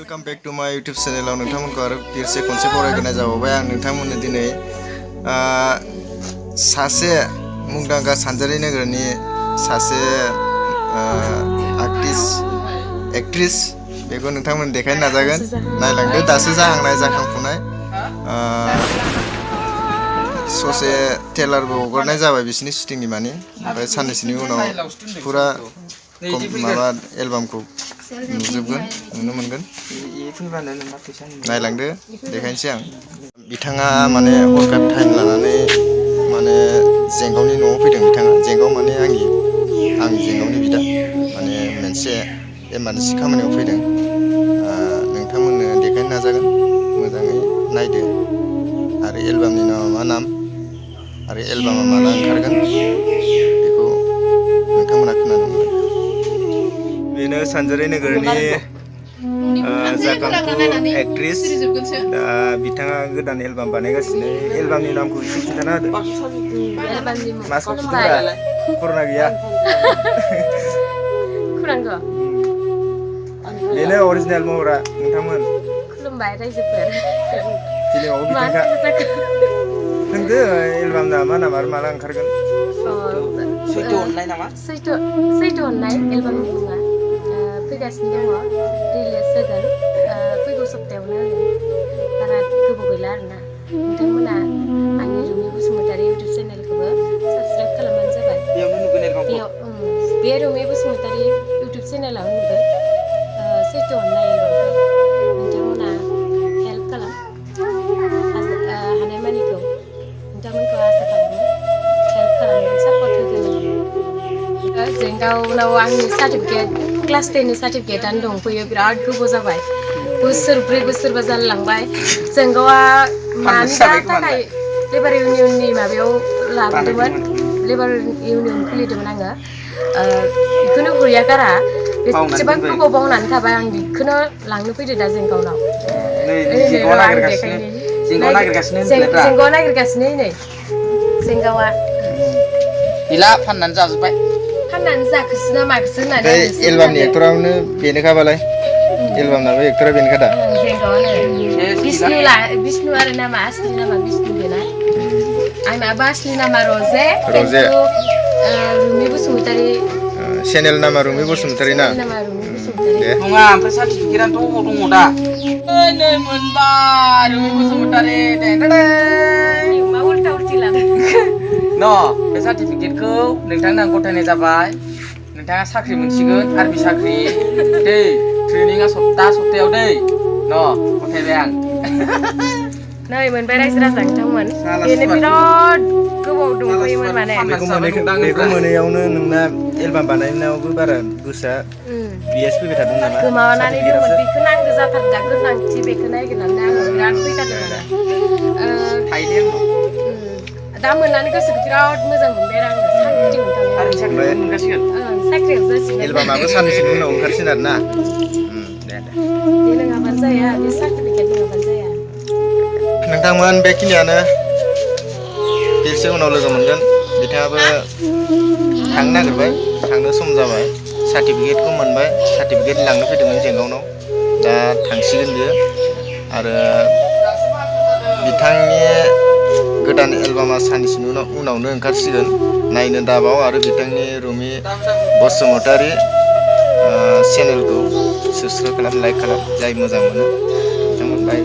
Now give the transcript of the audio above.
welcome back to माय YouTube channel नोंथांमोनखौ आरो फिरसे खनसे बरायनाय जाबावबाय आं नोंथांमोननो दिनै सासे मुंदांखा सानजारि नोगोरनि सासे एक्ट्रेस बेखौ नोंथांमोन देखायनो नाजागोन नायलांदो दासो जाहांनाय जाखांफुनाय ससे ट्रेलारबो हगारनाय जाबाय बिसिनि शुटिंनि माने ओमफ्राय साननैसोनि उनाव पुरा माबा एलबामखौ नुनो मोनगोन नायलांदो देखायनोसै आं बिथाङा माने हरखाब टाइम लानानै माने जेंगावनि न'आव फैदों बिथाङा जेंगाव माने आं जेंगावनि बिदा माने मोनसे इमारजेन्सि खामानियाव फैदों नोंथांमोननो देखायनो नाजागोन मोजाङै नायदो आरो एलबामनि नामा मा नाम आरो एलबामा माला ओंखारगोन बेखौ नोंथांमोना खोनानो मोनगोन बेनो सानजारि नोगोरनि जाखांफु एक्ट्रेस दा बिथाङा गोदान एलबाम बानायगासिनो एलबामनि नामखौ एसे खिन्थाना होदो मासखौ खिन्थारा कर'ना गैया बेनो अरिजिनेल महरा नोंथांमोन खुलुमबाय रायजोफोर फिल्माव बिथांखा होनदो एलबामना मा नाम आरो माला ओंखारगोन सैथो अननाय नामा सैथो अननाय एलबामनि मुङा फैगासिनो दङ रिलिज जागोन फैगौ सप्तायावनो होगोन बारा गोबाव गैला आरोना नोंथांमोना आंनि रुमि बसुमतारी इउटुब चेनेलखौबो साबस्क्राइब खालामबानो जाबाय बे रुमि बसुमतारी इउटुब चेनेलाव नुगोन सैथो अननाय एलबामखौ नोंथांमोना हेल्प खालाम हानायमानिखौ नोंथांमोनखौ आसा खालामो हेल्प खालामनो सापर्ट होगोन जेंगावनाव आंनि सार्टिफिकेट क्लास 10नि सार्टिफिकेटआनो दंफैयो बिराद गोबाव जाबाय बोसोरब्रै बोसोरबा जालांबाय जेंगावा मानिबा थाखाय लेबार इउनियननि माबायाव लाबोदोंमोन लेबार इउनियन खुलिदोंमोन आङो बेखौनो हरिया गारा बेसेबां गोबाव बावनानै थाबाय आं बेखौनो लांनो फैदो दा जेंगावनाव जेंगावा नागिरगासिनो नै जेंगावा गैला फाननानै जाजोब्बाय फाननानै जाखोसो ना माखोसो होननानै एलबामनि एक्टरावनो बेनोखाबालाय एलबामनाबो एक्टरा बेनोखा दा बिष्णु आरो नामा असलि नामा बिष्णु बेना आंनाबो असलि नामा रजे रुमि बसुमतारी चेनेल नामा रुमि बसुमतारी ना नङा ओमफ्राय सार्टिफिकेटआथ' दङ दा नै मोनबाय रुमि बसुमतारी मा उल्टा उल्टि लादों न बे सार्टिफिकेटखौ नोंथांनो आं गथायनाय जाबाय नोंथाङा साख्रि मोनसिगोन आर्मि साख्रि दै ट्रेनिंआ सप्तायाव दै न गथायबाय आं नै मोनबाय रायजो राजा नोंथांमोन बेनो बिराद गोबाव दंफैयोमोन माने बेखौ मोनैयावनो नोंना एलबाम बानायनायावबो बारा गोसोआ बिएस फैबाय थादों नामा गोमानानै दंमोन बेखौ नांगौ जाथारदा गोनांथि बेखौ नागिरनानै आङो बिराद फैथारदों आरो दा मोननानै गोसोखौ बिराद मोजां मोनबाय आरो आङो साख्रि मोनगासिगोन साख्रियाव जासिगोन एलबामाबो साननैसोनि उनाव ओंखारसिगोन आरो ना बे नङाबानो जाया बे सार्टिफिकेट नङाबानो जाया नोंथांमोन बेखिनियानो फिरसे उनाव लोगो मोनगोन बिथाङाबो थांनो नागिरबाय थांनो सम जाबाय सार्टिफिकेटखौ मोनबाय सार्टिफिकेट लांनो फैदोंमोन जेंगावनाव दा थांसिगोन बियो आरो बिथांनि गोदान एलबामा साननैसोनि उनावनो ओंखारसिगोन नायनो दाबाव आरो बिथांनि रुमि बसुमतारी चेनेलखौ साबस्क्राइब खालाम लाइक खालाम जाय मोजां मोनो बिथांमोन बाय